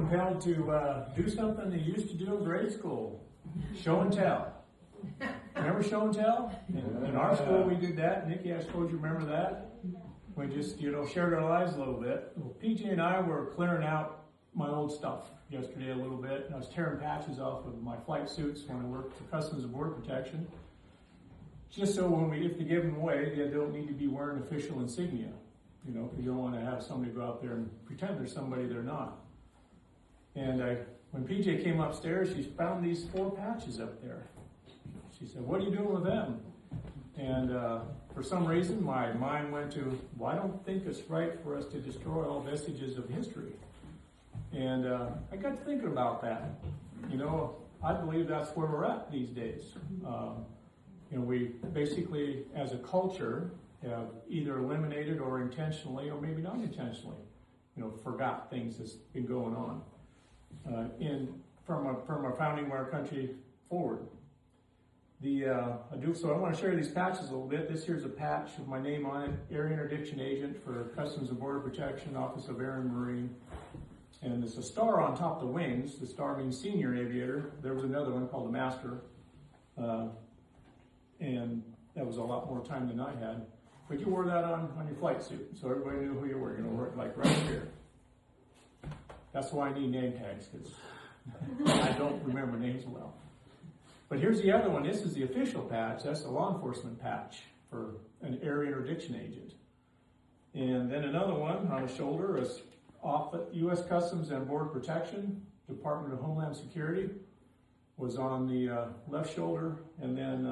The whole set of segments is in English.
compelled to do something they used to do in grade school. Show and tell. Remember show and tell? In our school we did that. Nikki, I suppose you remember that? We just, shared our lives a little bit. Well, PJ and I were clearing out my old stuff yesterday a little bit. And I was tearing patches off of my flight suits when I worked for Customs and Border Protection. Just so if they give them away, they don't need to be wearing official insignia. Because you don't want to have somebody go out there and pretend they're somebody they're not. And when PJ came upstairs, she found these 4 patches up there. She said, "What are you doing with them?" And for some reason, my mind went to, well, I don't think it's right for us to destroy all vestiges of history. And I got to thinking about that. I believe that's where we're at these days. We basically, as a culture, have either eliminated or intentionally, or maybe not intentionally, forgot things that's been going on from our founding of our country forward. So I want to share these patches a little bit. This here's a patch with my name on it, Air Interdiction Agent for Customs and Border Protection, Office of Air and Marine. And there's a star on top of the wings. The star means senior aviator. There was another one called the master. And that was a lot more time than I had. But you wore that on your flight suit, so everybody knew who you were. Like right here. That's why I need name tags, because I don't remember names well. But here's the other one. This is the official patch. That's the law enforcement patch for an air interdiction agent. And then another one on the shoulder is off at U.S. Customs and Border Protection, Department of Homeland Security, was on the left shoulder, and then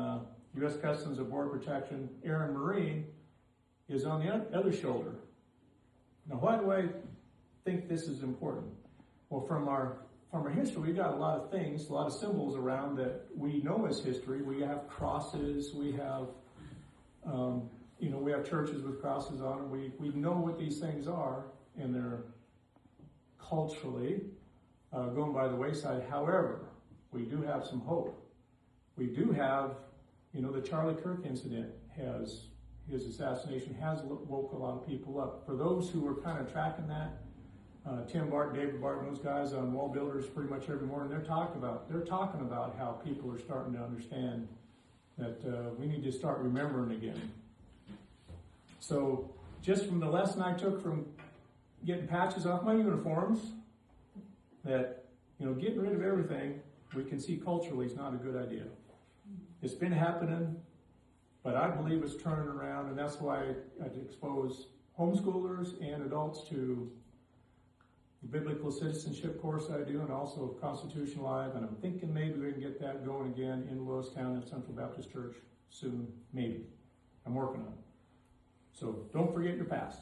U.S. Customs and Border Protection, Air and Marine, is on the other shoulder. Now, why do I think this is important? Well, from our history, we got a lot of things, a lot of symbols around that we know as history. We have crosses, we have, we have churches with crosses on them. We know what these things are, and they're culturally going by the wayside. However, we do have some hope. We do have, the Charlie Kirk incident his assassination has woke a lot of people up. For those who were kind of tracking that, Tim Barton, David Barton, those guys on Wall Builders pretty much every morning, they're talking about how people are starting to understand that we need to start remembering again. So just from the lesson I took from getting patches off my uniforms, that, getting rid of everything we can see culturally is not a good idea. It's been happening, but I believe it's turning around, and that's why I expose homeschoolers and adults to the biblical citizenship course I do, and also Constitution Live, and I'm thinking maybe we can get that going again in Lewistown at Central Baptist Church soon, maybe. I'm working on it. So don't forget your past.